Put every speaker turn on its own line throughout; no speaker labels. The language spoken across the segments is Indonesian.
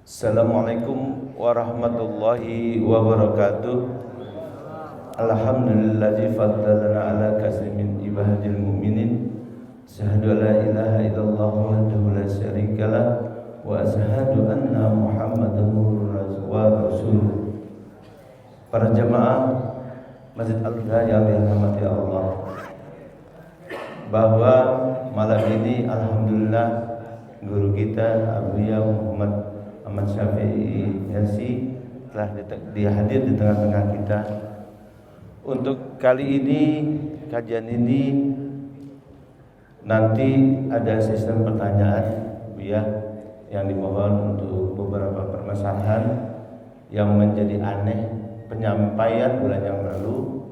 Assalamualaikum warahmatullahi wabarakatuh. Alhamdulillazi faddalana ala katsirin min ibadil mu'minin. Asyhadu an la ilaha illallah wahdahu la syarikalah wa asyhadu anna Muhammadan rasulullah. Para jamaah Masjid Al-Huda yang dirahmati Allah, bahwa malam ini alhamdulillah guru kita Abuya Muhammad Ahmad Syafi'i Yasi telah dihadir di tengah-tengah kita. Untuk kali ini, kajian ini nanti ada sistem pertanyaan ya, yang dimohon untuk beberapa permasalahan yang menjadi aneh penyampaian bulan yang lalu.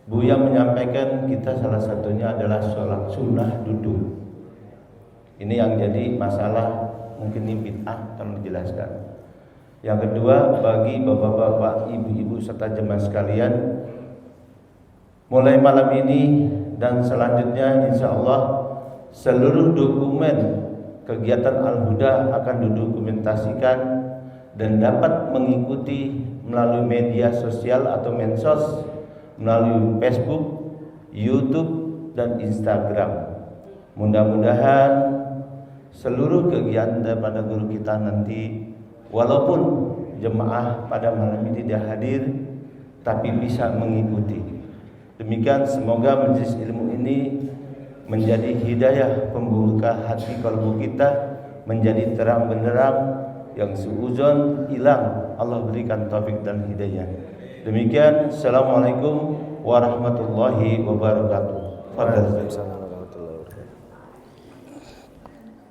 Buya menyampaikan kita salah satunya adalah sholat sunnah duduk. Ini yang jadi masalah, mungkin ini bid'ah, tolong dijelaskan. Yang kedua, bagi bapak-bapak, ibu-ibu serta jemaah sekalian, mulai malam ini dan selanjutnya insya Allah seluruh dokumen kegiatan Al-Huda akan didokumentasikan dan dapat mengikuti melalui media sosial atau medsos, melalui Facebook, YouTube, dan Instagram. Mudah-mudahan seluruh kegiatan daripada guru kita nanti, walaupun jemaah pada malam ini tidak hadir, tapi bisa mengikuti. Demikian, semoga majelis ilmu ini menjadi hidayah pembuka hati kalbu kita, menjadi terang benderang yang seuzon hilang. Allah berikan taufik dan hidayah. Demikian, assalamualaikum warahmatullahi wabarakatuh.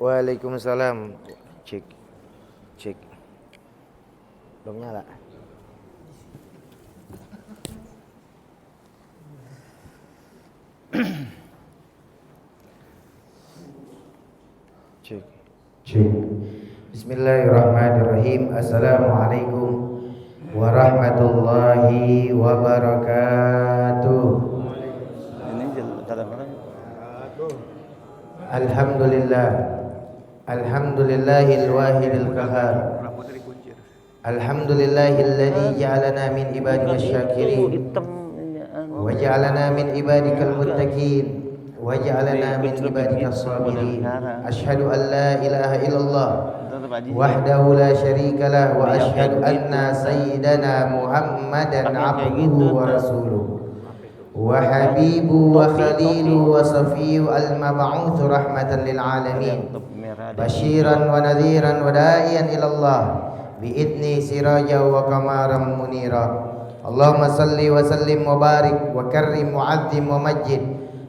Waalaikumsalam. Cek. Belum nyala. Cek. Bismillahirrahmanirrahim. Assalamualaikum warahmatullahi wabarakatuh.
Ini kadang-kadang
Alhamdulillah. Alhamdulillahil wahidil qahhar. Alhamdulillahilladzi ja'alana min ibadihi syakirin wa ja'alana min ibadikal muttaqin wa ja'alana min ibadikas sabirin. Asyhadu an la ilaha illallah wahdahu la syarika lah wa asyhadu anna sayyidana Muhammadan abduhu wa rasuluh wa habibu wa khalilu wa safiyu al-mab'uts rahmatan lil alamin basyiran wa nadhiran wa da'iyan ila Allah bi'idni siraja wa kamaram munira. Allahumma salli wa sallim wa barik wa karrim wa azzim wa majid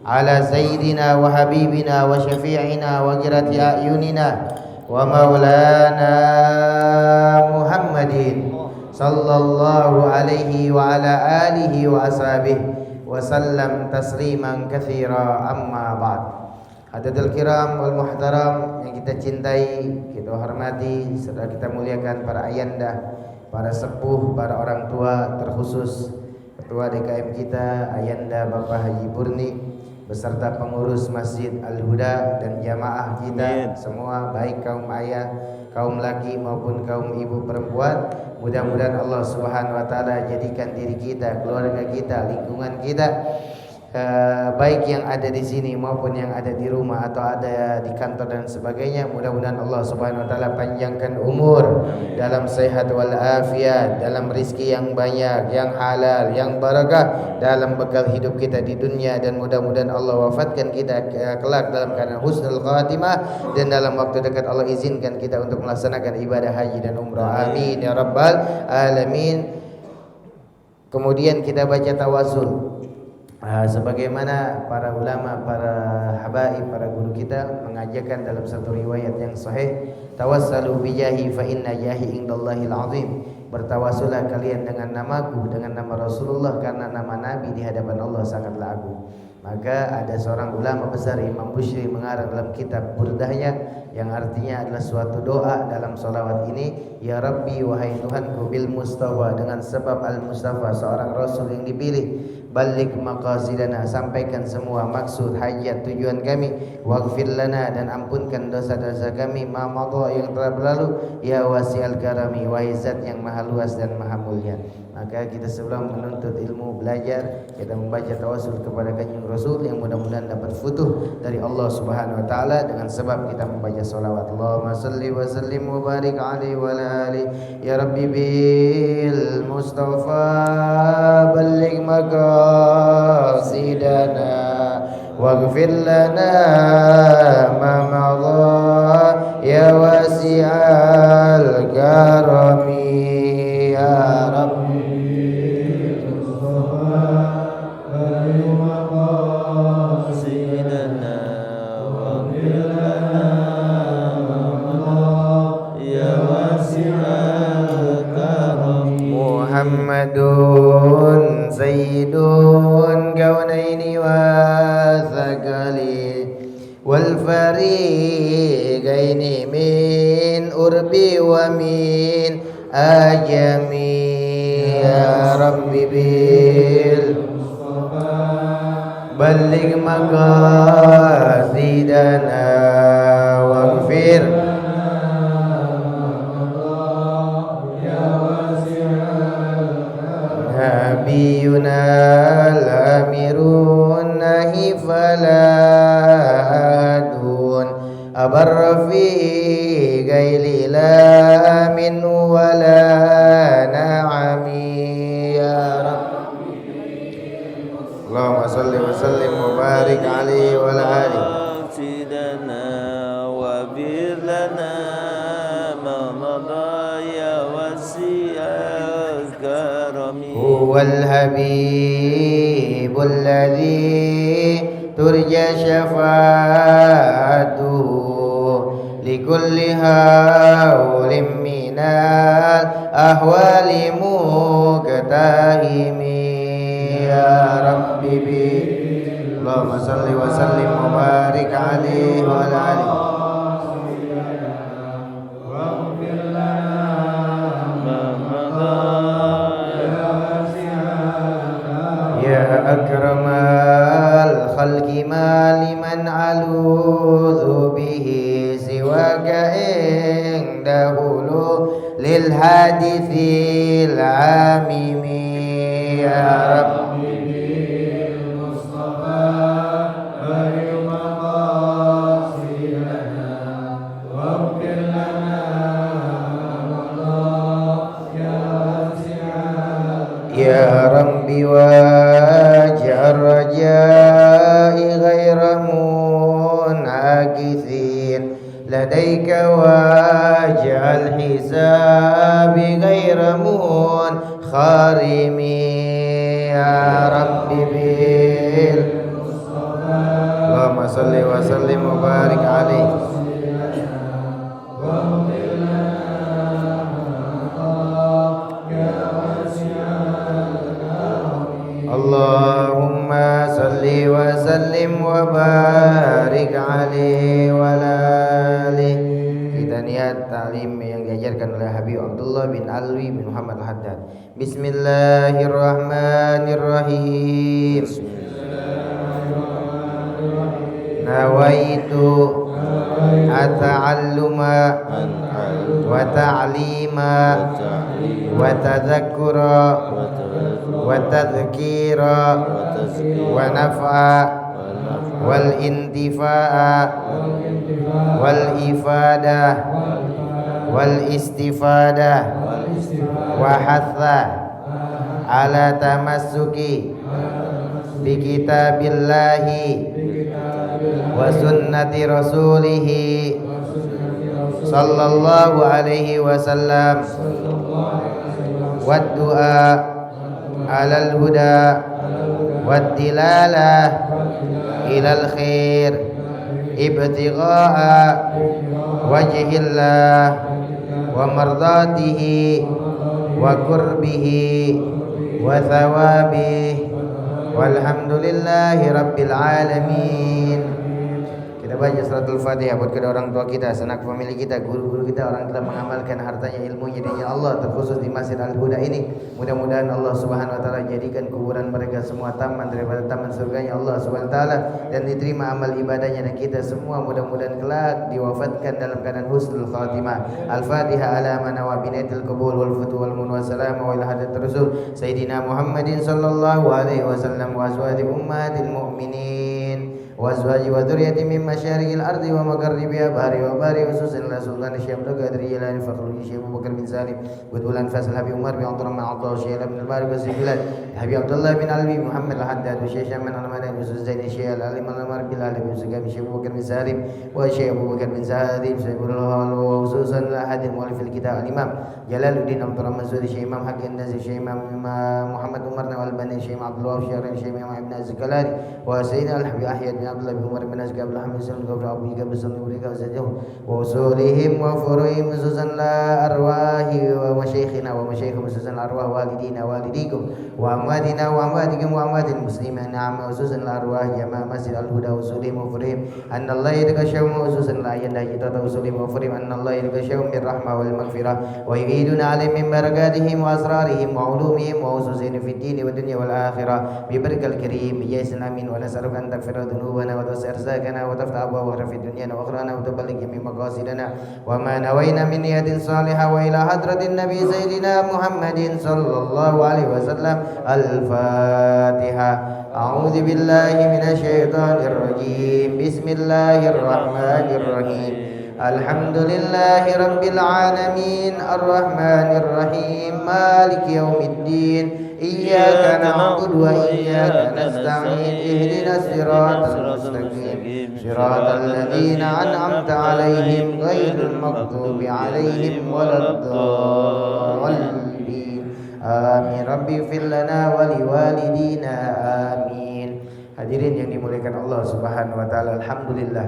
ala sayyidina wa habibina wa syafi'ina wa qirati a'yunina wa maulana Muhammadin sallallahu alaihi wa ala alihi wa ashabihi wa sallam tasliman katsira, amma ba'd. Hadirin kiram wal muhtaram yang kita cintai, kita hormati, serta kita muliakan para ayanda, para sepuh, para orang tua, terkhusus Ketua DKM kita Ayanda Bapak Haji Burni beserta pengurus Masjid Al-Huda dan jamaah kita semua, baik kaum ayah, kaum laki maupun kaum ibu perempuan. Mudah-mudahan Allah Subhanahu wa taala jadikan diri kita, keluarga kita, lingkungan kita, baik yang ada di sini maupun yang ada di rumah atau ada di kantor dan sebagainya, mudah-mudahan Allah Subhanahu wa taala panjangkan umur dalam sehat wal afiat, dalam rizki yang banyak, yang halal, yang barakah dalam bekal hidup kita di dunia, dan mudah-mudahan Allah wafatkan kita kelak dalam keadaan husnul khatimah, dan dalam waktu dekat Allah izinkan kita untuk melaksanakan ibadah haji dan umrah. Amin ya rabbal alamin. Kemudian kita baca tawasul. Sebagaimana para ulama, para habaib, para guru kita mengajarkan dalam satu riwayat yang sahih, tawassalu bijahi fa inna jahi indallahil azim. Bertawasulah kalian dengan namaku, dengan nama Rasulullah, karena nama Nabi di hadapan Allah sangatlah agung. Maka ada seorang ulama besar, Imam Bushri, mengarang dalam kitab burdahnya yang artinya adalah suatu doa dalam salawat ini, ya Rabbi, wahai Tuhanku, bil Mustafa, dengan sebab al Mustafa, seorang Rasul yang dipilih, Balligh maqasidana, sampaikan semua maksud, hajat, tujuan kami. Waghfir lana, dan ampunkan dosa-dosa kami. Ma madha, yang telah berlalu. Ya wasi'al karami, wahai zat yang maha luas dan maha mulia. Maka kita sebelum menuntut ilmu, belajar, kita membaca tawasul kepada Kanjeng Rasul yang mudah-mudahan dapat futuh dari Allah Subhanahu wa taala dengan sebab kita membaca salawat. Allahumma shalli wa sallim wa barik alaihi wa ala alihi ya rabbi bil mustafa balligh maqasidana waghfir lana ma madha ya wasi'al karami ya rabbi Muhammadun sayyidun kaunaini wa thaqali wal fariqaini min urbi wa min ajami ya rabbi bil balligh maqasidana waghfir nabiyuna al-amirun nahi faladun abarra fi gaili la min wala na'ami ya rabbi Allahumma salli wa sallim wa barik alaihi wa ala alihi
sidana wa birlana ma madha ya wasi'al karami
huwal habibul ladzi turja syafa'atuhu likulli hawlim minal ahwali muqtahimi ya rabbi bi Allahumma salli wa sallim wa barik alaihi wa ala alihi akramal khalqi ma liman aludhu bihi siwaka indahulu lil hadithil amimi ya rabbi bil mustafa barik maqasidana waghfir lana ya rabbi waj'al raja'i ghaira munakithin ladaika waj'al hisabi ghaira munkharimi ya rabbi bil mustafa Allahumma salli wa sallim wa barik alaihi Allahumma salli wa sallim wa barik alaihi wa alihi. Kita niat ta'lim yang diajarkan oleh Habib Abdullah bin Alwi bin Muhammad Al-Haddad. Bismillahirrahmanirrahim. Nawaitu ata'alluma wa ta'lima wa tadhakkura wa tadhkira wa naf'a wal intifa'a wal ifadah wal istifadah wa hatha ala tamassuki bi kitabillahi wa sunnati rasulihi sallallahu alaihi wasallam wa du'a alal huda wad dilalah ilal khair ibtigha'a wajhillah wa mardatihi wa qurbihi wa thawabihi walhamdulillahi rabbil alamin. Kita Kita baca suratul Fatihah buat kedua orang tua kita, sanak famili kita, guru-guru kita, orang telah mengamalkan hartanya, ilmunya di Allah, terkhusus di Masjid Al-Huda ini. Mudah-mudahan Allah Subhanahu wa taala jadikan kuburan mereka semua taman daripada taman surganya Allah Subhanahu wa taala, dan diterima amal ibadahnya, dan kita semua mudah-mudahan kelak diwafatkan dalam keadaan husnul khatimah. Al-Fatihah ala man wa binatil qabul wal futu wal mun wa salam wa ila hadat rasul sayyidina Muhammadin sallallahu alaihi wasallam wa azwaji ummatil mu'minin wa azwaji wa dzurriyyati min masyariqil ardi wa magharibiha bahri wa bari khususan la sultan Syekh Abdul Qadir Jilani Fakhrul Syekh Abu Bakar bin Salim Butulan Fasal Habib Umar bin Abdurrahman Atha Syekh bin Al-Barik Bilal Habib Abdullah bin Alwi Muhammad Al-Haddad Syekh Syaman Al-Madani khusus Zaini Syekh Al-Alim Al-Amar Bilal bin Sugam Syekh Abu Bakar bin Salim wa Syekh Abu Bakar bin Salim Sayyidullah wa khususan Al-Hadim mu'allif al-kitab al-Imam Jalaluddin Abdurrahman Suri Syekh Imam Hakim Nazir Syekh Imam Muhammad Umar Al-Bani Syekh Abdul Wahab Syekh Imam Ibn Azkalani wa Sayyidina Al-Habib Ahyad bin Abdullah bin Umar bin Azkar Abdul Hamid sallallahu alaihi wasallam mereka saja wa usulihim wa furuhim khususan la arwahi wa masyayikhina wa masyayikh khususan arwah walidina walidikum wa amwadina wa amwadikum wa amwadil muslimin amma khususan la arwah jamaah Masjid Al-Huda usulihim wa furuhim annallahi yadkashaw khususan la yanda kita usulihim wa furuhim annallahi yadkashaw bir rahmah wal maghfirah wa yu'iduna alaihim min barakatihim wa asrarihim wa ulumihim wa khususan fid din wa dunya wal akhirah bi barakal karim ya amin wa nas'aluka an taghfira dhunubana wa tasirza وتفتح أبواب في الدنيا وأخرانا وتبلغ من مقاصدنا وما نوينا من نية صالحة وإلى حضرة النبي سيدنا محمد صلى الله عليه وسلم الفاتحة أعوذ بالله من الشيطان الرجيم بسم الله الرحمن الرحيم الحمد لله رب العالمين الرحمن الرحيم مالك يوم الدين إياك نعبد وإياك نستعين اهدنا الصراط المستقيم صراط الذين أنعمت عليهم غير المغضوب عليهم ولا الضالين آمين ربي اغفر لنا ولوالدينا آمين. Hadirin yang dimuliakan Allah Subhanahu wa taala, alhamdulillah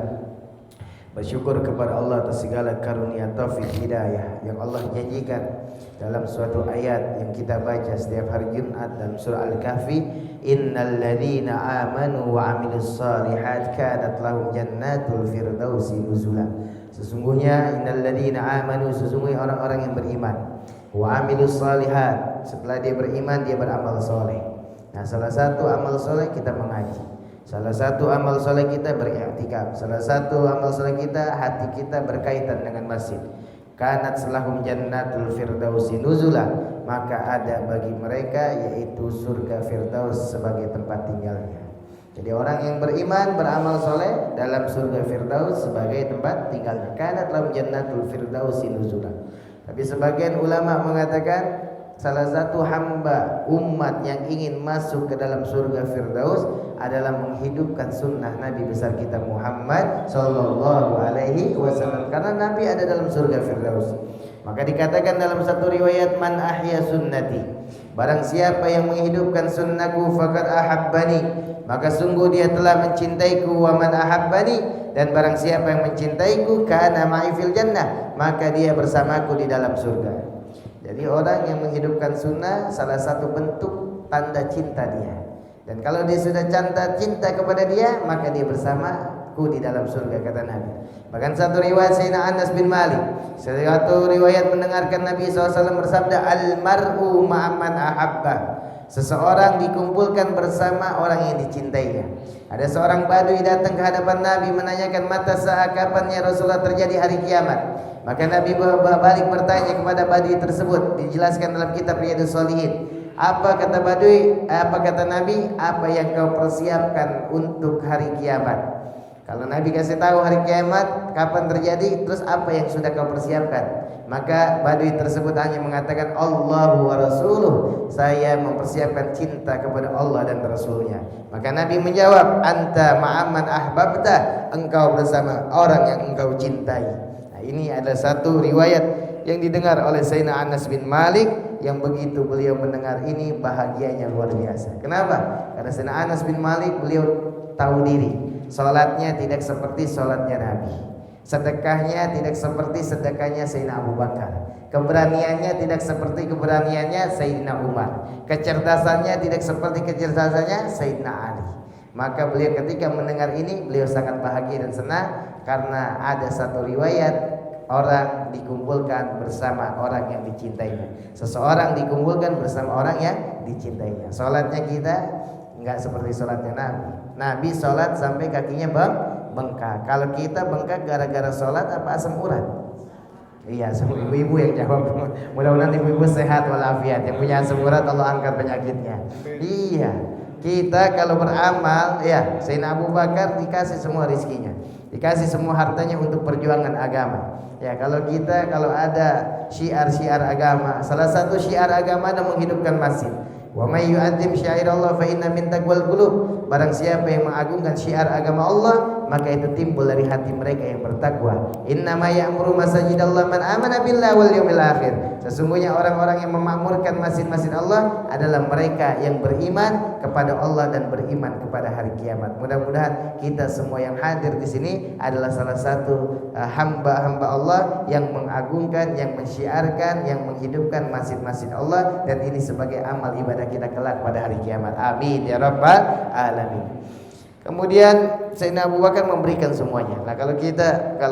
bersyukur kepada Allah atas segala karunia taufik hidayah yang Allah janjikan dalam suatu ayat yang kita baca setiap hari Jumat dalam surah Al-Kahfi, innal ladzina amanu wa amilus solihat kanat lahum jannatul firdausi nuzula. Sesungguhnya innal ladzina amanu, sesungguhnya orang-orang yang beriman, wa amilus solihat, setelah dia beriman dia beramal soleh. Nah, salah satu amal soleh kita mengaji. Salah satu amal soleh kita beriktikaf. Salah satu amal soleh kita, hati kita berkaitan dengan masjid. Kanat selahum jannatul firdausi nuzula, maka ada bagi mereka yaitu surga firdaus sebagai tempat tinggalnya. Jadi orang yang beriman beramal soleh dalam surga firdaus sebagai tempat tinggalnya. Kanat lahum jannatul firdausi nuzula. Tapi sebagian ulama mengatakan salah satu hamba umat yang ingin masuk ke dalam surga firdaus adalah menghidupkan sunnah Nabi besar kita Muhammad sallallahu alaihi wasallam, karena Nabi ada dalam surga firdaus. Maka dikatakan dalam satu riwayat, man ahya sunnati, barang siapa yang menghidupkan sunnahku faqad ahabbani, maka sungguh dia telah mencintaiku. Wa man ahabbani, dan barang siapa yang mencintaiku kana ma'i fil jannah, maka dia bersamaku di dalam surga. Jadi orang yang menghidupkan sunnah salah satu bentuk tanda cinta dia. Dan kalau dia sudah cinta kepada dia, maka dia bersamaku di dalam surga, kata Nabi. Bahkan satu riwayat Sayyidina Anas bin Malik, satu riwayat mendengarkan Nabi SAW bersabda, al-mar'u ma'aman ahabba. Seseorang dikumpulkan bersama orang yang dicintainya. Ada seorang badui datang ke hadapan Nabi menanyakan mata saat kapannya Rasulullah terjadi hari kiamat. Maka Nabi balik bertanya kepada badui tersebut, dijelaskan dalam kitab Riyadhus Shalihin. Apa kata badui? Apa kata Nabi? Apa yang kau persiapkan untuk hari kiamat? Kalau Nabi kasih tahu hari kiamat kapan terjadi, terus apa yang sudah kau persiapkan? Maka badui tersebut hanya mengatakan Allahu wa rasuluh, saya mempersiapkan cinta kepada Allah dan Rasulnya. Maka Nabi menjawab, anta ma'aman ahbabta, engkau bersama orang yang engkau cintai. Nah, ini adalah satu riwayat yang didengar oleh Sayyidina Anas bin Malik, yang begitu beliau mendengar ini bahagianya luar biasa. Kenapa? Karena Sayyidina Anas bin Malik beliau tahu diri, salatnya tidak seperti salatnya Nabi, sedekahnya tidak seperti sedekahnya Sayyidina Abu Bakar, keberaniannya tidak seperti keberaniannya Sayyidina Umar, kecerdasannya tidak seperti kecerdasannya Sayyidina Ali. Maka beliau ketika mendengar ini, beliau sangat bahagia dan senang karena ada satu riwayat orang dikumpulkan bersama orang yang dicintainya. Seseorang dikumpulkan bersama orang yang dicintainya. Salatnya kita enggak seperti salatnya Nabi. Nabi salat sampai kakinya bengkak. Kalau kita bengkak gara-gara salat apa asam urat? Iya, semua ibu-ibu yang jawab. Mudah-mudahan ibu-ibu sehat walafiat. Yang punya asam urat Allah angkat penyakitnya. Iya. Kita kalau beramal, ya, Sayyidina Abu Bakar dikasih semua rizkinya, dikasih semua hartanya untuk perjuangan agama. Ya, kalau ada syiar-syiar agama, salah satu syiar agama adalah menghidupkan masjid. Wa may yu'azzim syairallah fa inna min taqwal qulub. Barang siapa yang mengagungkan syiar agama Allah, maka itu timbul dari hati mereka yang bertakwa. Innama ya'muru masajidallah man amana billahi wal yawmil akhir. Sesungguhnya orang-orang yang memakmurkan masjid-masjid Allah adalah mereka yang beriman kepada Allah dan beriman kepada hari kiamat. Mudah-mudahan kita semua yang hadir di sini adalah salah satu hamba-hamba Allah yang mengagungkan, yang mensyiarkan, yang menghidupkan masjid-masjid Allah, dan ini sebagai amal ibadah kita kelak pada hari kiamat. Amin ya rabbal alamin. Kemudian Sayyidina Abu Bakar memberikan semuanya. Nah, kalau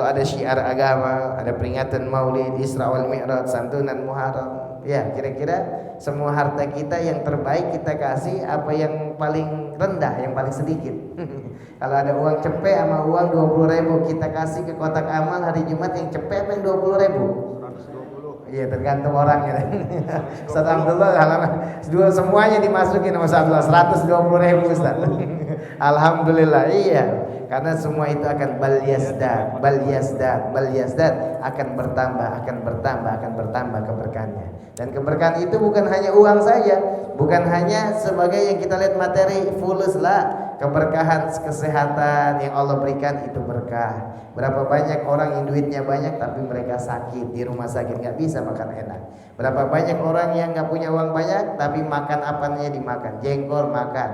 ada syiar agama, ada peringatan Maulid, Isra wal Mi'raj, santunan Muharram, ya kira-kira semua harta kita yang terbaik kita kasih apa yang paling rendah, yang paling sedikit. Kalau ada uang cepet sama uang 20.000 kita kasih ke kotak amal hari Jumat, yang cepet apa yang 20.000? Iya, tergantung orangnya. Ustaz Abdullah semuanya dimasukin sama Ustaz Abdullah 120.000 Ustaz. Alhamdulillah, iya. Karena semua itu akan bal yazdad akan bertambah keberkahannya. Dan keberkahan itu bukan hanya uang saja, bukan hanya sebagai yang kita lihat materi fulus lah. Keberkahan kesehatan yang Allah berikan itu berkah. Berapa banyak orang yang duitnya banyak tapi mereka sakit di rumah sakit, nggak bisa makan enak. Berapa banyak orang yang nggak punya uang banyak tapi makan apanya dimakan, jengkol makan,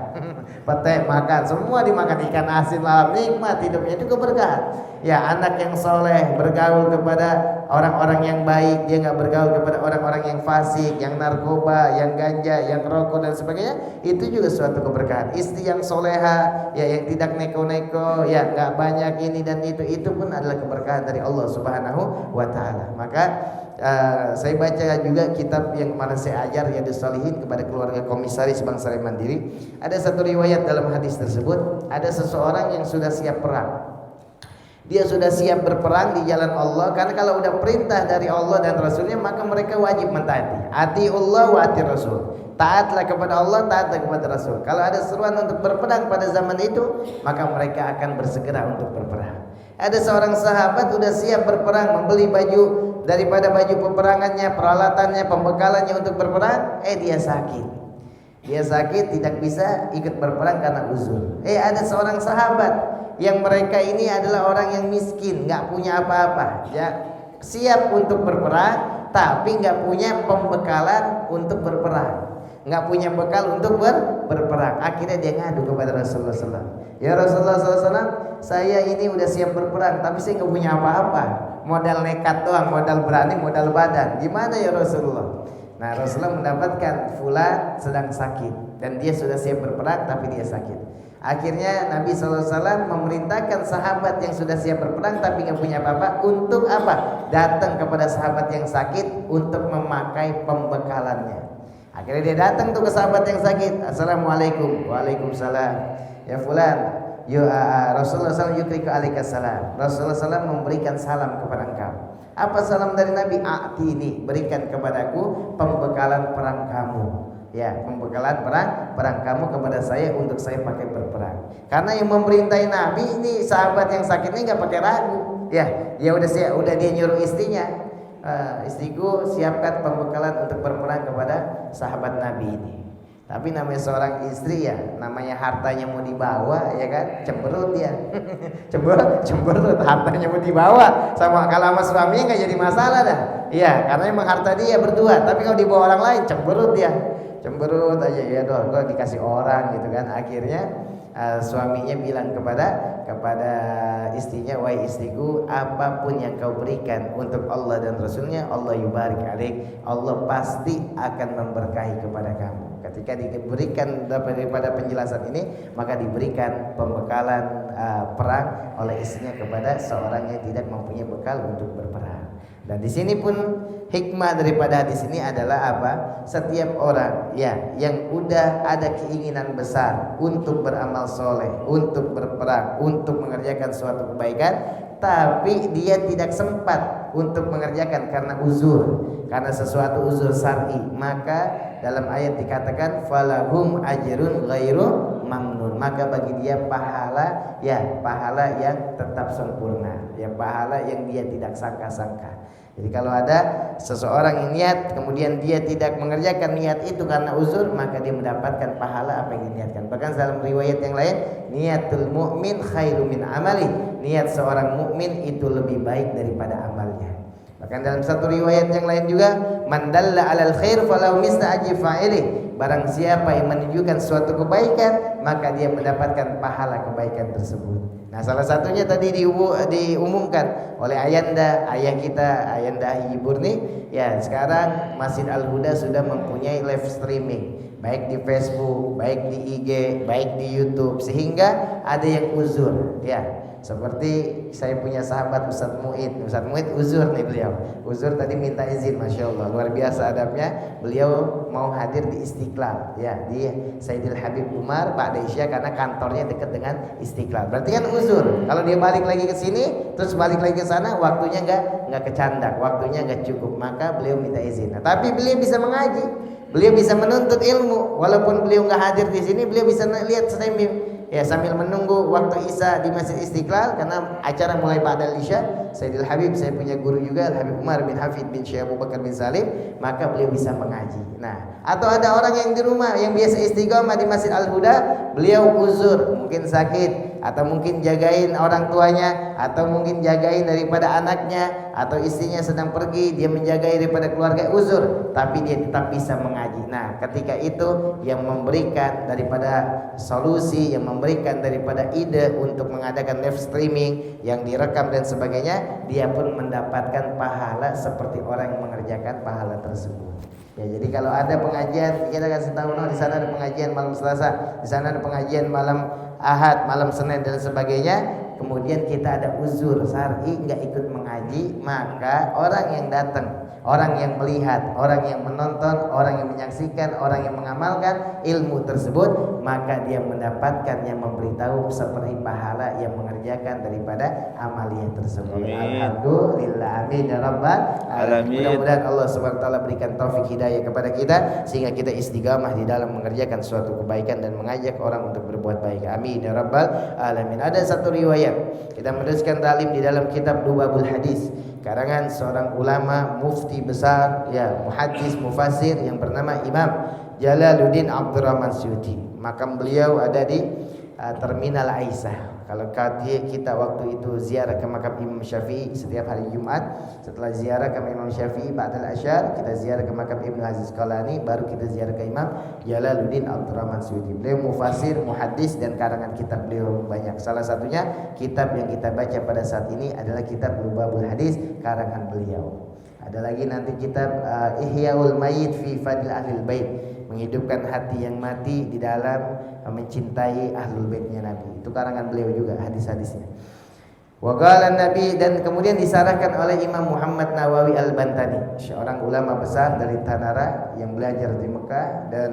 pete makan, semua dimakan, ikan asin lalap, nikmat hidupnya, itu keberkahan. Ya, anak yang soleh bergaul kepada orang-orang yang baik, dia nggak bergaul kepada orang-orang yang fasik, yang narkoba, yang ganja, yang rokok dan sebagainya, itu juga suatu keberkahan. Istri yang soleha, ya, yang tidak neko-neko, ya, nggak banyak ini dan itu pun adalah keberkahan dari Allah Subhanahu wa Ta'ala. Maka saya baca juga kitab yang kemarin saya ajar, Riyadhus Shalihin, kepada keluarga komisaris Bank Syariah Mandiri. Ada satu riwayat dalam hadis tersebut, ada seseorang yang sudah siap perang. Dia sudah siap berperang di jalan Allah, karena kalau udah perintah dari Allah dan Rasulnya maka mereka wajib mentaati. Atiullah wa ati Rasul. Taatlah kepada Allah, taatlah kepada Rasul. Kalau ada seruan untuk berperang pada zaman itu, maka mereka akan bersegera untuk berperang. Ada seorang sahabat sudah siap berperang, membeli baju daripada baju peperangannya, peralatannya, pembekalannya untuk berperang, dia sakit. Dia sakit, tidak bisa ikut berperang karena uzur. Ada seorang sahabat yang mereka ini adalah orang yang miskin, nggak punya apa-apa, ya, siap untuk berperang, tapi nggak punya pembekalan untuk berperang, nggak punya bekal untuk berperang. Akhirnya dia ngadu kepada Rasulullah SAW. Ya Rasulullah SAW, saya ini udah siap berperang, tapi saya nggak punya apa-apa, modal nekat doang, modal berani, modal badan. Gimana ya Rasulullah? Nah, Rasulullah mendapatkan fulan sedang sakit dan dia sudah siap berperang, tapi dia sakit. Akhirnya Nabi SAW memerintahkan sahabat yang sudah siap berperang tapi nggak punya apa-apa untuk apa? Datang kepada sahabat yang sakit untuk memakai pembekalannya. Akhirnya dia datang tuh ke sahabat yang sakit. Assalamualaikum. Waalaikumsalam. Ya fulan, Rasulullah SAW yukriku alaikas salam. Rasulullah SAW memberikan salam kepada engkau. Apa salam dari Nabi? A'tini, berikan kepadaku pembekalan perang kamu. Ya, pembekalan perang kamu kepada saya untuk saya pakai berperang. Karena yang memerintahi Nabi ini sahabat yang sakit ini nggak pakai ragu. Ya udah dia nyuruh istrinya, istriku siapkan pembekalan untuk berperang kepada sahabat Nabi ini. Tapi namanya seorang istri, ya, namanya hartanya mau dibawa, ya kan, cemberut dia. cemberut hartanya mau dibawa. Kalau sama suaminya nggak jadi masalah dah. Iya, karena emang harta dia berdua. Tapi kalau dibawa orang lain, cemberut dia. Cemberut aja, ya doh, kok dikasih orang gitu kan. Akhirnya suaminya bilang kepada istrinya, wahai istriku, apapun yang kau berikan untuk Allah dan Rasulnya, Allah yubarik alaik, Allah pasti akan memberkahi kepada kamu. Ketika diberikan daripada penjelasan ini, maka diberikan pembekalan perang oleh istrinya kepada seorang yang tidak mempunyai bekal untuk berperang. Dan di sini pun hikmah daripada hadis ini adalah apa? Setiap orang ya yang udah ada keinginan besar untuk beramal soleh, untuk berperang, untuk mengerjakan suatu kebaikan, tapi dia tidak sempat untuk mengerjakan karena uzur, karena sesuatu uzur syar'i, maka dalam ayat dikatakan falahum ajrun ghairu mamnun, maka bagi dia pahala yang tetap sempurna, ya pahala yang dia tidak sangka-sangka. Jadi kalau ada seseorang yang niat kemudian dia tidak mengerjakan niat itu karena uzur, maka dia mendapatkan pahala apa yang diniatkan. Bahkan dalam riwayat yang lain, niatul mu'min khairu min amali, niat seorang mukmin itu lebih baik daripada amalnya. Bahkan dalam satu riwayat yang lain juga, man dalla 'alal khair falahu mislu ajri fa'ilih, barang siapa yang menunjukkan suatu kebaikan maka dia mendapatkan pahala kebaikan tersebut. Nah, salah satunya tadi diumumkan oleh ayah kita, Ayanda Hibur nih, ya sekarang Masjid Al-Huda sudah mempunyai live streaming, baik di Facebook, baik di IG, baik di YouTube, sehingga ada yang uzur, ya. Seperti saya punya sahabat Ustadz Muid uzur nih beliau. Uzur tadi minta izin, Masya Allah, luar biasa adabnya. Beliau mau hadir di Istiqlal, ya di Sayyidil Habib Umar Ba'da Isya, karena kantornya dekat dengan Istiqlal. Berarti kan uzur. Kalau dia balik lagi ke sini, terus balik lagi ke sana, waktunya nggak kecandak, waktunya nggak cukup, maka beliau minta izin. Nah, tapi beliau bisa mengaji, beliau bisa menuntut ilmu, walaupun beliau nggak hadir di sini, beliau bisa lihat streaming. Ya, sambil menunggu waktu Isya di Masjid Istiqlal, karena acara mulai ba'dal Isya. Sayyidil Habib, saya punya guru juga, Al Habib Umar bin Hafid bin Syekh Abu Bakar bin Salim, maka beliau bisa mengaji. Nah, atau ada orang yang di rumah yang biasa istiqomah di Masjid Al-Huda, beliau uzur, mungkin sakit, atau mungkin jagain orang tuanya, atau mungkin jagain daripada anaknya, atau istrinya sedang pergi, dia menjagai daripada keluarga, uzur, tapi dia tetap bisa mengaji. Nah, ketika itu yang memberikan daripada solusi, yang memberikan daripada ide untuk mengadakan live streaming yang direkam dan sebagainya, dia pun mendapatkan pahala seperti orang yang mengerjakan pahala tersebut. Ya, jadi kalau ada pengajian, kita kasih tahu, di sana ada pengajian malam Selasa, di sana ada pengajian malam Ahad, malam Senin dan sebagainya. Kemudian kita ada uzur syar'i nggak ikut mengaji, maka orang yang datang, orang yang melihat, orang yang menonton, orang yang menyaksikan, orang yang mengamalkan ilmu tersebut, maka dia mendapatkan yang memberitahu seperti pahala yang mengerjakan daripada amaliyah tersebut. Amin. Alhamdulillah, amin ya rabbal alamin. Mudah-mudahan Allah Subhanahu wa taala berikan taufik hidayah kepada kita sehingga kita istiqamah di dalam mengerjakan suatu kebaikan dan mengajak orang untuk berbuat baik. Amin ya rabbal alamin. Ada satu riwayat, kita meneruskan talim di dalam kitab Lubabul Hadis karangan seorang ulama mufti besar, ya muhaddis mufassir yang bernama Imam Jalaluddin Abdurrahman Suyuti. Makam beliau ada di Terminal Aisyah. Kalau kita waktu itu ziarah ke makam Imam Syafi'i setiap hari Jumat, setelah ziarah ke Imam Syafi'i ba'dal asyar, kita ziarah ke makam Ibnu Aziz Qalani, baru kita ziarah ke Imam Jalaluddin Abdurrahman Suyuti. Beliau mufassir, muhaddis, dan karangan kitab beliau banyak. Salah satunya kitab yang kita baca pada saat ini adalah kitab Lubabul Hadis karangan beliau. Ada lagi nanti kitab Ihyaul Mayyit fi Fadil Ahlul Bait, menghidupkan hati yang mati di dalam mencintai ahlul baitnya Nabi. Itu karangan beliau juga hadis-hadisnya. Wa qala Nabi, dan kemudian disarahkan oleh Imam Muhammad Nawawi Al-Bantani, seorang ulama besar dari Tanara yang belajar di Mekah dan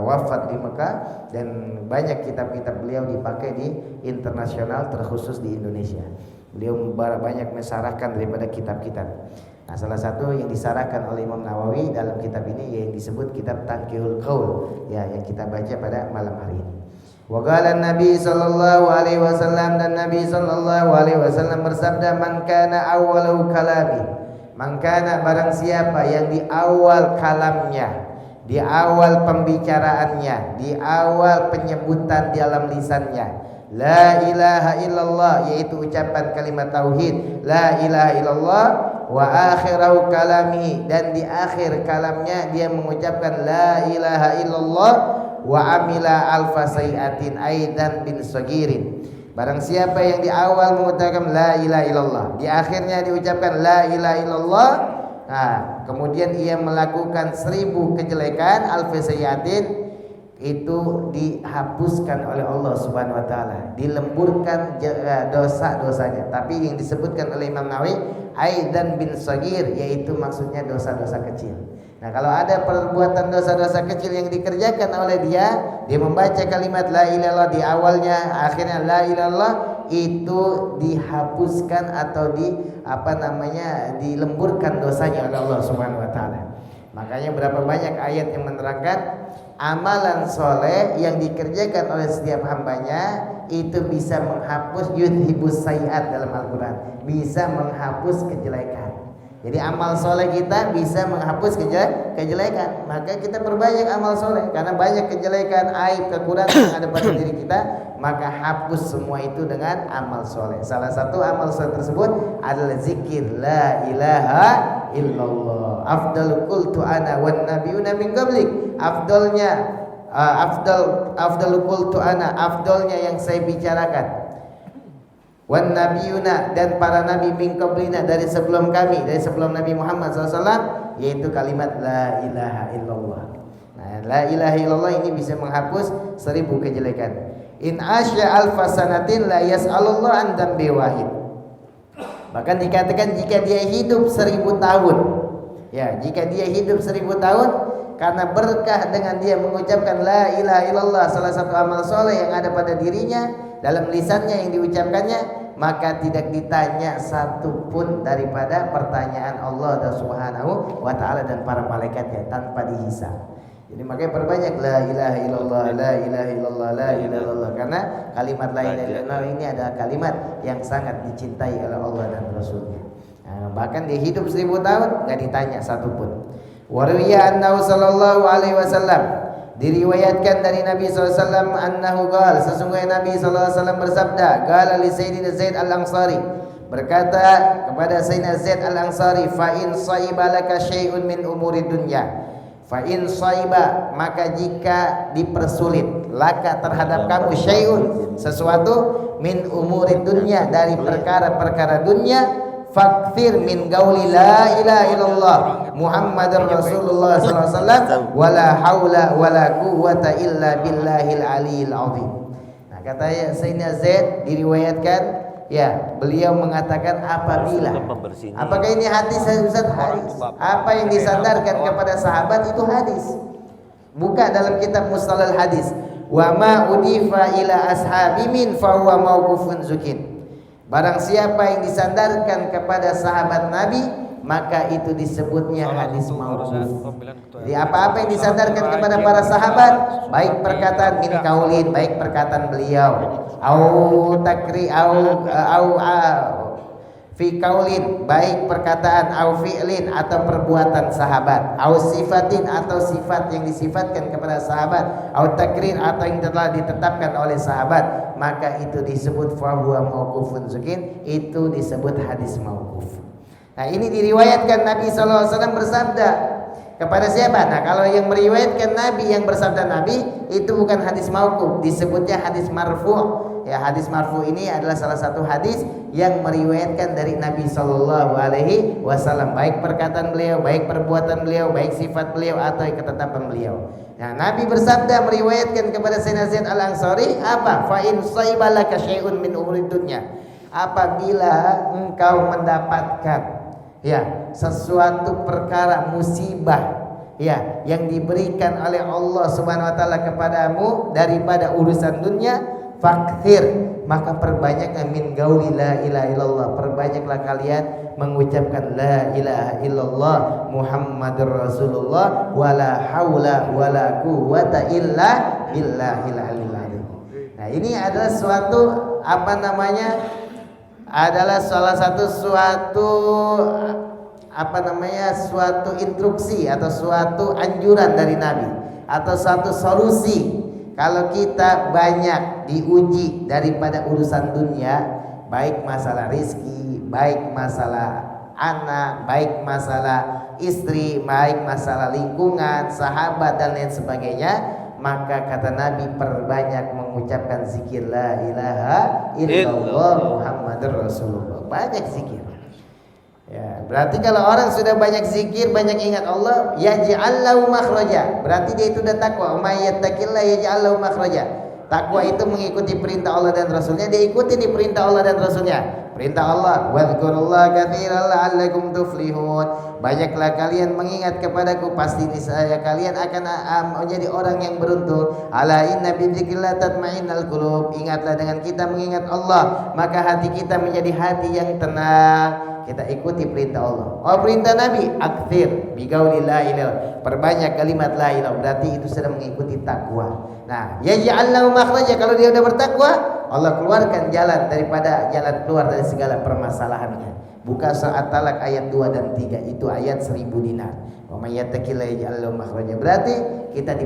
wafat di Mekah, dan banyak kitab-kitab beliau dipakai di internasional terkhusus di Indonesia. Beliau banyak mensarahkan daripada kitab-kitab. Nah, salah satu yang disarahkan oleh Imam Nawawi dalam kitab ini yang disebut kitab Tanqihul Qaul, ya yang kita baca pada malam hari ini. Wa qala Nabi sallallahu alaihi wasallam, dan Nabi sallallahu alaihi wasallam bersabda, man kana awwalu kalami, man kana barang siapa yang di awal kalamnya, di awal pembicaraannya, di awal penyebutan di dalam lisannya, la ilaha illallah, yaitu ucapan kalimat tauhid, la ilaha illallah, wa akhirau kalami, dan di akhir kalamnya dia mengucapkan la ilaha illallah, wa amila alfa sayiatin aidan bin sagirin. Barang siapa yang di awal mengucapkan la ilaha illallah, di akhirnya diucapkan la ilaha illallah, Nah, kemudian ia melakukan 1000 kejelekan, alfi sayyatin, itu dihapuskan oleh Allah Subhanahu wa taala, dilemburkan dosa-dosanya. Tapi yang disebutkan oleh Imam Nawawi aidan bin sagir, yaitu maksudnya dosa-dosa kecil. Nah, kalau ada perbuatan dosa-dosa kecil yang dikerjakan oleh dia membaca kalimat la ilaha illallah di awalnya, akhirnya la ilaha illallah, itu dihapuskan atau dilemburkan dosanya oleh Allah Subhanahu wa taala. Makanya berapa banyak ayat yang menerangkan amalan soleh yang dikerjakan oleh setiap hambanya itu bisa menghapus yudhibus sayiat dalam Al-Quran, bisa menghapus kejelekan. Jadi amal soleh kita bisa menghapus kejelekan. Maka kita perbanyak amal soleh, karena banyak kejelekan, aib, kekurangan yang ada pada diri kita, maka hapus semua itu dengan amal soleh. Salah satu amal soleh tersebut adalah zikir la ilaha illallah. Afdal qultu ana wan nabiyuna min qablik. Afdalnya afdal qultu ana, afdalnya yang saya bicarakan, wan nabiyuna, dan para nabi min qablina, dari sebelum kami, dari sebelum Nabi Muhammad SAW, yaitu kalimat la ilaha illallah. Nah, la ilaha illallah ini bisa menghapus 1000 kejelekan. In asya alfasanatin la yas'alullah an dambi wahid. Bahkan dikatakan jika dia hidup 1000 tahun, ya, jika dia hidup 1000 tahun, karena berkah dengan dia mengucapkan la ilaha illallah, salah satu amal soleh yang ada pada dirinya, dalam lisannya yang diucapkannya, maka tidak ditanya satu pun daripada pertanyaan Allah Subhanahu wa taala dan para malaikatnya tanpa dihisab. Jadi makanya perbanyak la ilaha illallah, la ilaha illallah, la ilaha illallah, karena kalimat la ilaha illallah ini adalah kalimat yang sangat dicintai oleh Allah dan Rasulnya. Nah, bahkan dia hidup 1000 tahun nggak ditanya satu pun. Warwiya annahu sallallahu alaihi wasallam, diriwayatkan dari Nabi SAW annahu qala, sesungguhnya Nabi SAW bersabda, qala li Sayyidina Zaid al-Ansari, berkata kepada Sayyidina Zaid al-Ansari, fa in saiba laka syai'un min umuri dunya, fa in saiba, maka jika dipersulit, laka terhadap kamu, syai'un sesuatu, min umuri dunya, dari perkara-perkara dunia, fakthir min gauli la ilaha illallah Muhammadur Rasulullah sallallahu alaihi wasallam wala haula wala quwwata illa billahil aliyil azim. Nah, kata Sayyidina Zaid diriwayatkan, ya, beliau mengatakan apabila, apakah ini hadis Ustaz? Hadis. Apa yang disandarkan kepada sahabat itu hadis. Buka dalam kitab Mustalahul Hadis. Wa ma udifa ila ashabi min fa huwa mauqufun zukin. Barang siapa yang disandarkan kepada sahabat Nabi, maka itu disebutnya hadis mauquf. Jadi apa-apa yang disandarkan kepada para sahabat, baik perkataan min kaulin, baik perkataan beliau, au takri au fi kaulin, baik perkataan, au fi'lin, atau perbuatan sahabat, au sifatin, atau sifat yang disifatkan kepada sahabat, au takrir, atau yang telah ditetapkan oleh sahabat, maka itu disebut fahuwa mauqufun zukin, itu disebut hadis mauquf. Nah, ini diriwayatkan Nabi SAW bersabda kepada siapa? Nah, kalau yang meriwayatkan Nabi, yang bersabda Nabi, itu bukan hadis mauquf, disebutnya hadis marfu'. Ya, hadis marfu ini adalah salah satu hadis yang meriwayatkan dari Nabi Sallallahu Alaihi Wasallam, baik perkataan beliau, baik perbuatan beliau, baik sifat beliau atau ketetapan beliau. Nah, Nabi bersabda meriwayatkan kepada Sayyidina Zaid al-Ansari apa? Fa in saibalaka syai'un min umuri dunya. Apabila engkau mendapatkan, ya, sesuatu perkara musibah, ya, yang diberikan oleh Allah Subhanahu wa taala kepadamu daripada urusan dunia, fakthir, maka perbanyaklah min gauli la ilaha illallah, perbanyaklah kalian mengucapkan la ilaha illallah Muhammadur Rasulullah wala haula wala quwwata illa billahil aliyil azim. Nah, ini adalah suatu adalah salah satu suatu instruksi atau suatu anjuran dari Nabi, atau suatu solusi. Kalau kita banyak diuji daripada urusan dunia, baik masalah rizki, baik masalah anak, baik masalah istri, baik masalah lingkungan, sahabat dan lain sebagainya, maka kata Nabi perbanyak mengucapkan zikir la ilaha illallah Muhammadur Rasulullah. Banyak zikir. Ya, berarti kalau orang sudah banyak zikir, banyak ingat Allah, yaj'al lahu makhraja. Berarti dia itu udah takwa. May yattaqillaha yaj'al lahu makhraja. Takwa itu mengikuti perintah Allah dan Rasulnya, dia ikuti di perintah Allah dan Rasulnya. Perintah Allah, wadhkurullaha katsiran la'allakum tuflihun. Banyaklah kalian mengingat kepadaku, pasti niscaya kalian akan menjadi orang yang beruntung. Ala inna bidzikrillah tatma'innul qulub. Ingatlah dengan kita mengingat Allah, maka hati kita menjadi hati yang tenang. Kita ikuti perintah Allah. Oh, perintah Nabi, aktsir biqauli la ilaha, perbanyak kalimat la ilaha, berarti itu sudah mengikuti takwa. Nah, yaj'al lahu makhraja, kalau dia sudah bertakwa, Allah keluarkan jalan daripada jalan keluar dari segala permasalahannya. Buka surat Talak ayat 2 dan 3, itu ayat 1000 dinar. Wa may yattaqillaha yaj'al lahu makhraja. Berarti kita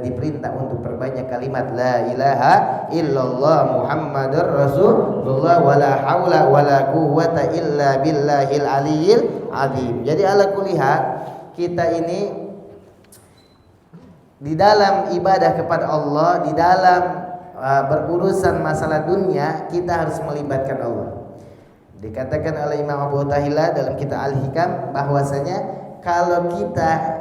diperintah untuk perbanyak kalimat la ilaha illallah Muhammadur Rasulullah wala haula wala quwwata illa billahil aliyil azim. Jadi ala kulli hal, kita ini di dalam ibadah kepada Allah, di dalam berurusan masalah dunia, kita harus melibatkan Allah. Dikatakan oleh Imam Abu Tahila dalam kitab Al-Hikam bahwasanya kalau kita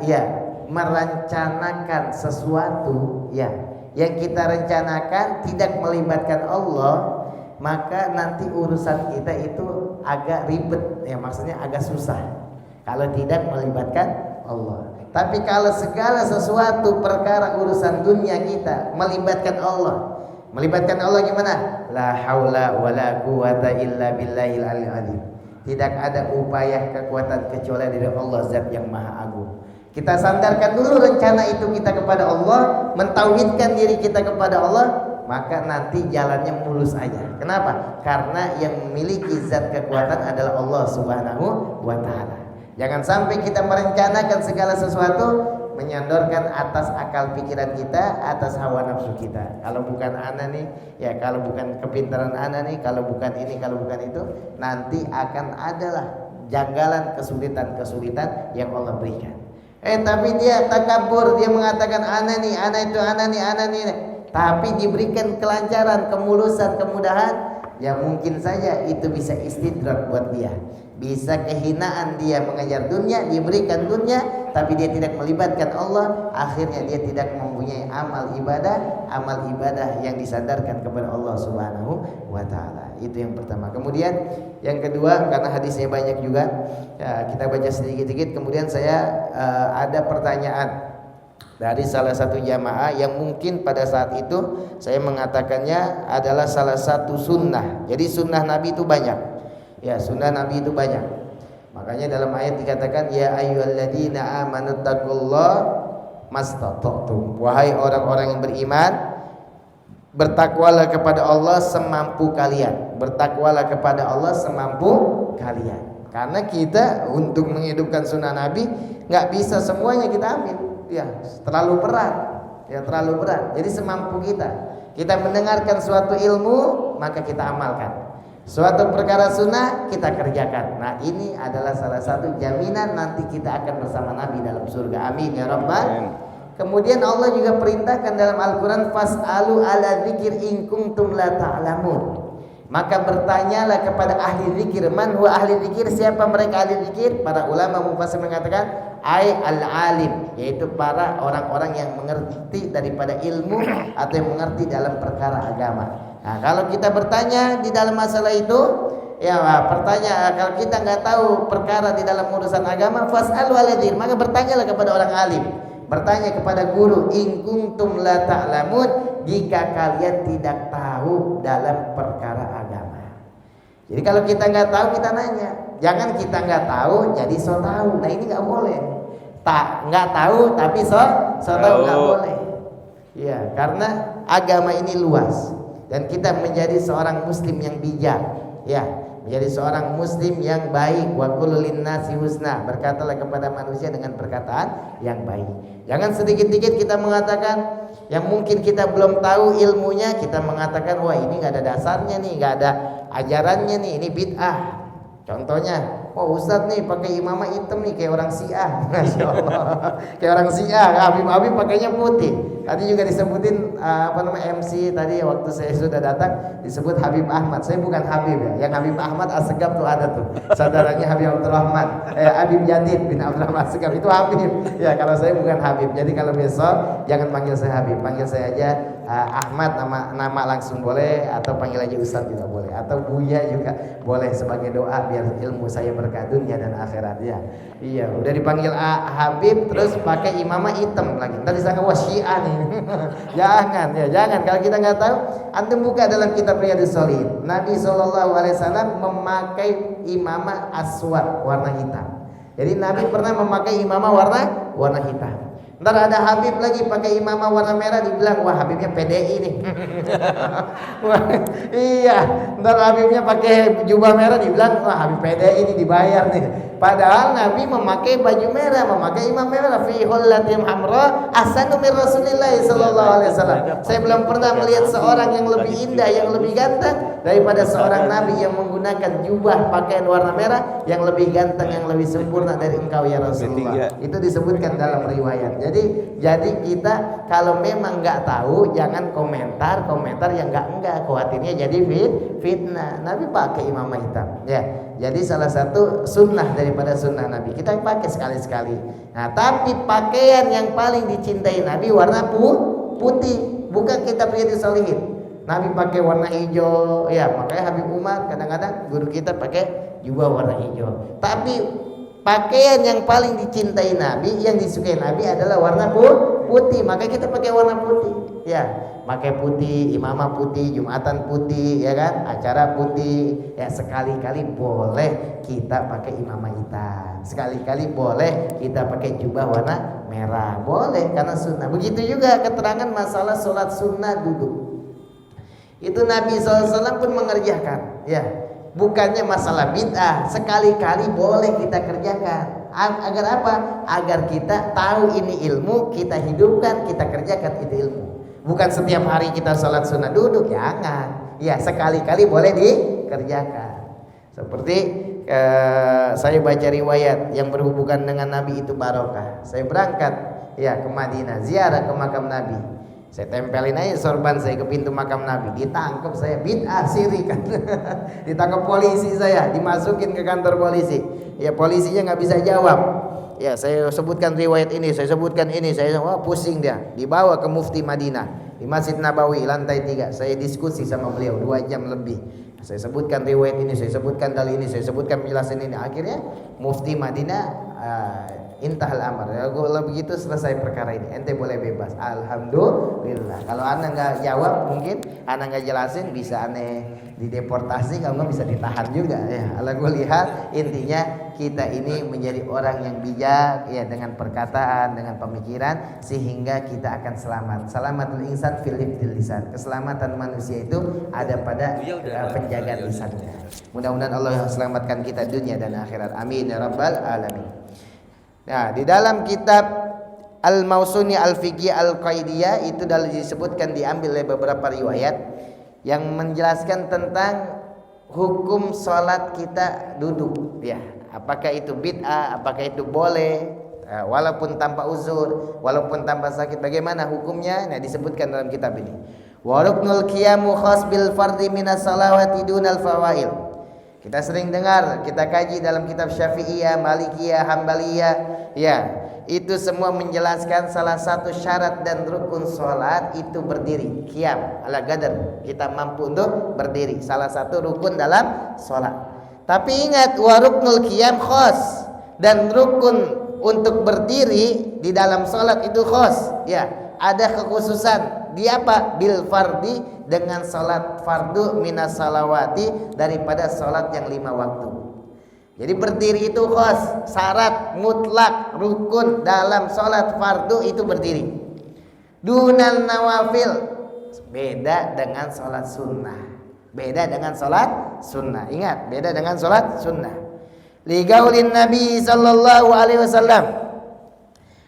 merencanakan sesuatu yang kita rencanakan tidak melibatkan Allah, maka nanti urusan kita itu agak ribet, maksudnya agak susah kalau tidak melibatkan Allah. Tapi kalau segala sesuatu perkara urusan dunia kita melibatkan Allah, melibatkan Allah gimana? La haula wala quwata illa billahil aliyil azim. Tidak ada upaya kekuatan kecuali dari Allah Zat yang Maha Agung. Kita sandarkan dulu rencana itu kita kepada Allah, mentauhidkan diri kita kepada Allah, maka nanti jalannya mulus aja. Kenapa? Karena yang memiliki zat kekuatan adalah Allah Subhanahu wa taala. Jangan sampai kita merencanakan segala sesuatu menyandorkan atas akal pikiran kita, atas hawa nafsu kita. Kalau bukan ana nih, kalau bukan kepintaran ana nih, kalau bukan ini, kalau bukan itu, nanti akan adalah janggalan kesulitan-kesulitan yang Allah berikan. Tapi dia takabur, dia mengatakan ana nih, ana itu, ana nih, ana nih. Tapi diberikan kelancaran, kemulusan, kemudahan, ya mungkin saja itu bisa istidrak buat dia. Bisa kehinaan dia mengejar dunia, diberikan dunia, tapi dia tidak melibatkan Allah, akhirnya dia tidak mempunyai amal ibadah yang disandarkan kepada Allah Subhanahu wa taala. Itu yang pertama. Kemudian yang kedua, karena hadisnya banyak juga, kita baca sedikit-sedikit. Kemudian saya ada pertanyaan dari salah satu jamaah yang mungkin pada saat itu saya mengatakannya adalah salah satu sunnah. Jadi sunnah Nabi itu banyak. Sunnah Nabi itu banyak. Makanya dalam ayat dikatakan ya ayyuhalladzina amanu taqullaha mastata'tum. Wahai orang-orang yang beriman, bertakwalah kepada Allah semampu kalian. Bertakwalah kepada Allah semampu kalian. Karena kita untuk menghidupkan sunnah Nabi enggak bisa semuanya kita ambil. Terlalu berat. Terlalu berat. Jadi semampu kita. Kita mendengarkan suatu ilmu, maka kita amalkan. Suatu perkara sunnah kita kerjakan. Nah, ini adalah salah satu jaminan nanti kita akan bersama Nabi dalam surga. Amin ya rabbal. Kemudian Allah juga perintahkan dalam Al-Quran, fas'alu ala dzikir in kuntum la ta'lamun. Maka bertanyalah kepada ahli zikir. Man huwa ahli zikir? Siapa mereka ahli zikir? Para ulama mufassir mengatakan ai al-alim, yaitu para orang-orang yang mengerti daripada ilmu atau yang mengerti dalam perkara agama. Nah, kalau kita bertanya di dalam masalah itu, kalau kita nggak tahu perkara di dalam urusan agama, fas'alu ala dzikir, maka bertanyalah kepada orang alim, bertanya kepada guru, in kuntum la ta'lamun, jika kalian tidak tahu dalam perkara agama. Jadi kalau kita nggak tahu, kita nanya. Jangan kita nggak tahu jadi so tahu. Nah, ini nggak boleh. Nggak tahu tapi so tahu, nggak boleh. Karena agama ini luas. Dan kita menjadi seorang muslim yang bijak, menjadi seorang muslim yang baik. Wa qul linnasi husna, berkatalah kepada manusia dengan perkataan yang baik. Jangan sedikit-sedikit kita mengatakan yang mungkin kita belum tahu ilmunya, kita mengatakan wah ini enggak ada dasarnya nih, enggak ada ajarannya nih, ini bid'ah. Contohnya oh Ustadz nih pakai imamah hitam nih kayak orang Syiah. Masya Allah. Kayak orang Syiah. Habib pakainya putih. Tadi juga disebutin MC tadi waktu saya sudah datang disebut Habib Ahmad. Saya bukan Habib ya. Yang Habib Ahmad Assegaf tuh ada tuh. Saudaranya Habib Abdurrahman. Habib Jadid bin Abdurrahman Assegaf itu Habib. Ya kalau saya bukan Habib. Jadi kalau besok jangan panggil saya Habib, panggil saya aja Ahmad, nama langsung boleh, atau panggil aja Ustadz juga boleh, atau Buya juga boleh sebagai doa biar ilmu saya berkah dunia dan akhirat ya. Iya, udah dipanggil Habib terus pakai imamah hitam lagi. Tadi disangka wah Syiah nih. Jangan ya, jangan. Kalau kita nggak tahu, antum buka dalam kitab Riyadhus Shalihin. Nabi SAW memakai imamah aswad warna hitam. Jadi Nabi pernah memakai imamah warna hitam. Ntar ada Habib lagi pakai imamah warna merah, dibilang wah Habibnya PDI nih. Iya, ntar Habibnya pakai jubah merah, dibilang wah Habib PDI ini dibayar nih. Padahal Nabi memakai baju merah, memakai imam merah, fi hullatin hamra ahsanu min Rasulillah sallallahu alaihi wasallam. Saya belum pernah melihat seorang yang lebih indah, yang lebih ganteng daripada seorang Nabi yang menggunakan jubah pakaian warna merah, yang lebih ganteng, yang lebih sempurna dari engkau ya Rasulullah. Itu disebutkan dalam riwayat. Jadi kita kalau memang nggak tahu jangan komentar yang enggak khawatirnya jadi fitnah. Nabi pakai imamah hitam ya. Jadi salah satu sunnah daripada sunnah Nabi kita pakai sekali-sekali. Nah tapi pakaian yang paling dicintai Nabi warna putih, bukan kitab Riyadhus Shalihin. Nabi pakai warna hijau ya, makanya Habib Umar kadang-kadang guru kita pakai jubah warna hijau. Tapi pakaian yang paling dicintai Nabi, yang disukai Nabi adalah warna putih. Makanya kita pakai warna putih. Ya, pakai putih, imamah putih, jumatan putih, ya kan? Acara putih. Ya, sekali-kali boleh kita pakai imamah hitam. Sekali-kali boleh kita pakai jubah warna merah. Boleh karena sunnah. Begitu juga keterangan masalah sholat sunnah duduk. Itu Nabi SAW pun mengerjakan. Ya. Bukannya masalah bid'ah, sekali-kali boleh kita kerjakan. Agar apa? Agar kita tahu ini ilmu, kita hidupkan, kita kerjakan itu ilmu. Bukan setiap hari kita sholat sunnah duduk, jangan. Ya sekali-kali boleh dikerjakan. Seperti saya baca riwayat yang berhubungan dengan Nabi itu barokah. Saya berangkat ya ke Madinah, ziarah ke makam Nabi. Saya tempelin aja sorban saya ke pintu makam Nabi, ditangkap saya bid'ah syirik kan. Ditangkap polisi saya, dimasukin ke kantor polisi. Ya polisinya nggak bisa jawab. Ya saya sebutkan riwayat ini, saya sebutkan ini, saya wah pusing dia. Dibawa ke Mufti Madinah di Masjid Nabawi lantai 3. Saya diskusi sama beliau 2 jam lebih. Saya sebutkan riwayat ini, saya sebutkan dalil ini, saya sebutkan penjelasan ini. Akhirnya Mufti Madinah intahal amar. Ya, kalau begitu selesai perkara ini, ente boleh bebas. Alhamdulillah. Kalau anda nggak jawab, mungkin anda nggak jelasin, bisa aneh dideportasi, kalau nggak bisa ditahan juga. Ya, ala gue lihat intinya kita ini menjadi orang yang bijak, ya dengan perkataan, dengan pemikiran, sehingga kita akan selamat. Selamatul insan fil lisan. Keselamatan manusia itu ada pada penjagaan lisannya. Mudah-mudahan Allah selamatkan kita dunia dan akhirat. Amin ya rabbal alamin. Nah, di dalam kitab Al-Mausuni Al-Fiqhi Al-Qaidiyah itu disebutkan, diambil dari beberapa riwayat yang menjelaskan tentang hukum sholat kita duduk. Ya, apakah itu bid'ah, apakah itu boleh, walaupun tanpa uzur, walaupun tanpa sakit, bagaimana hukumnya? Nah, disebutkan dalam kitab ini. Wa ruknul qiyamu khas bil fardhi minas salawati dunal fawail. Kita sering dengar, kita kaji dalam kitab Syafi'iyah, Malikiyah, Hambaliyah, ya, itu semua menjelaskan salah satu syarat dan rukun sholat itu berdiri, qiyam ala qadar, kita mampu untuk berdiri, salah satu rukun dalam sholat. Tapi ingat, wa ruknul qiyam khos, dan rukun untuk berdiri di dalam sholat itu khos, ya, ada kekhususan. Dia apa? Bil fardi, dengan salat fardu minas salawati, daripada salat yang 5 waktu. Jadi berdiri itu khos, syarat mutlak rukun dalam salat fardu itu berdiri. Dunal nawafil, beda dengan salat sunnah. Beda dengan salat sunnah. Ingat, beda dengan salat sunnah. Li qaulin Nabi sallallahu alaihi wasallam.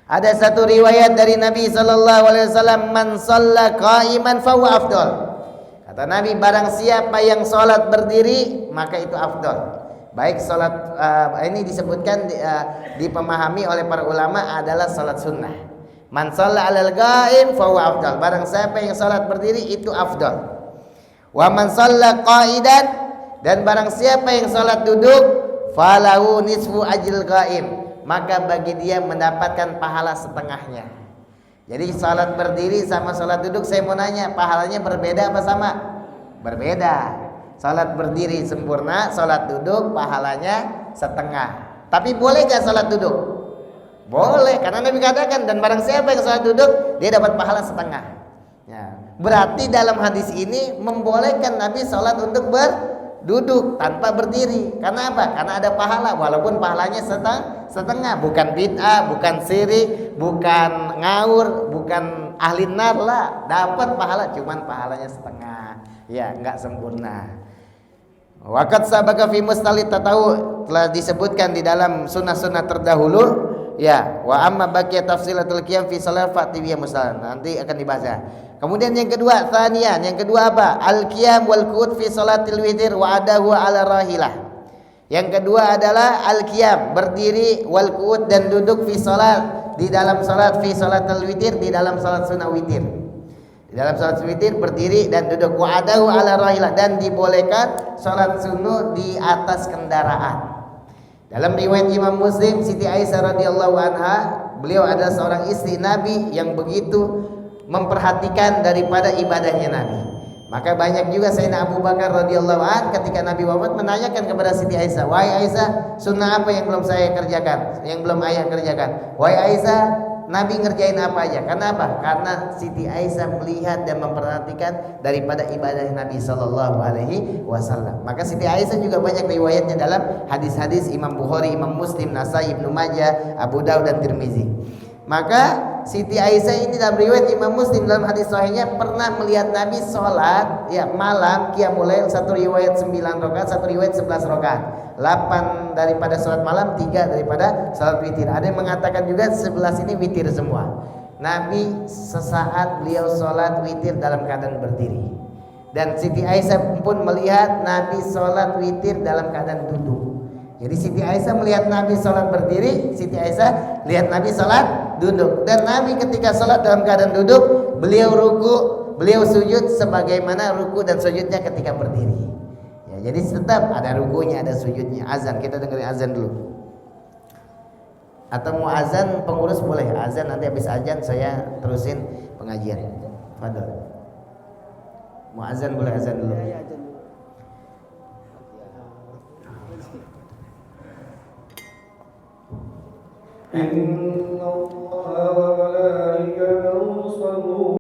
Ada satu riwayat dari Nabi sallallahu alaihi wasallam, man shalla qa'iman fa huwa afdal. Kata Nabi, barang siapa yang salat berdiri maka itu afdal. Baik salat ini disebutkan dipahami oleh para ulama adalah salat sunnah. Man shalla 'alal qa'im fa huwa afdal. Barang siapa yang salat berdiri itu afdal. Wa man shalla qa'idan, dan barang siapa yang salat duduk falahu nisfu ajril qa'im, maka bagi dia mendapatkan pahala setengahnya. Jadi salat berdiri sama salat duduk, saya mau nanya, pahalanya berbeda apa sama? Berbeda. Salat berdiri sempurna, salat duduk pahalanya setengah. Tapi boleh gak salat duduk? Boleh, karena Nabi katakan, dan barang siapa yang salat duduk dia dapat pahala setengah. Ya, berarti dalam hadis ini membolehkan Nabi salat untuk berduduk tanpa berdiri. Karena apa? Karena ada pahala, walaupun pahalanya setengah. Bukan bid'ah, bukan syirik, bukan ngawur, bukan ahli nar lah. Dapat pahala, cuman pahalanya setengah. Ya, enggak sempurna. Waqad sabaka fi mustalid tatahu, telah disebutkan di dalam sunnah-sunnah terdahulu. Ya, wa amma baqiya tafsilatul qiyam fi shalat fatibiyah musallin. Nanti akan dibahas ya. Kemudian yang kedua, tsaniyan, yang kedua apa? Al-qiyam wal qu'ud fi salatil witir wa adahu ala rahilah. Yang kedua adalah al-qiyam, berdiri, wal qu'ud, dan duduk fi salat, di dalam salat fi salatil witir, di dalam salat sunnah witir. Di dalam salat witir berdiri dan duduk, wa adahu ala rahilah, dan dibolehkan salat sunnah di atas kendaraan. Dalam riwayat Imam Muslim, Siti Aisyah radhiyallahu anha, beliau adalah seorang istri Nabi yang begitu memperhatikan daripada ibadahnya Nabi. Maka banyak juga Sayyidina Abu Bakar radhiyallahu anhu ketika Nabi wafat menanyakan kepada Siti Aisyah, "Wahai Aisyah, sunnah apa yang belum saya kerjakan, yang belum ayah kerjakan?" "Wahai Aisyah, Nabi ngerjain apa aja?" Karena apa? Karena Siti Aisyah melihat dan memperhatikan daripada ibadah Nabi sallallahu alaihi wasallam. Maka Siti Aisyah juga banyak riwayatnya dalam hadis-hadis Imam Bukhari, Imam Muslim, Nasai, Ibnu Majah, Abu Daud, dan Tirmizi. Maka Siti Aisyah ini dalam riwayat Imam Muslim dalam hadis sahihnya pernah melihat Nabi sholat ya malam qiyamul lail, satu riwayat 9 rakaat, satu riwayat 11 rakaat. 8 daripada sholat malam, 3 daripada sholat witir. Ada yang mengatakan juga 11 ini witir semua. Nabi sesaat beliau sholat witir dalam keadaan berdiri. Dan Siti Aisyah pun melihat Nabi sholat witir dalam keadaan duduk. Jadi Siti Aisyah melihat Nabi sholat berdiri, Siti Aisyah lihat Nabi sholat duduk. Dan Nabi ketika sholat dalam keadaan duduk, beliau ruku, beliau sujud sebagaimana ruku dan sujudnya ketika berdiri. Ya, jadi tetap ada rukunya, ada sujudnya. Azan, kita dengerin azan dulu. Atau mau azan pengurus boleh, azan nanti habis azan saya terusin pengajian. Fadhol. Mau azan boleh azan dulu.
إن الله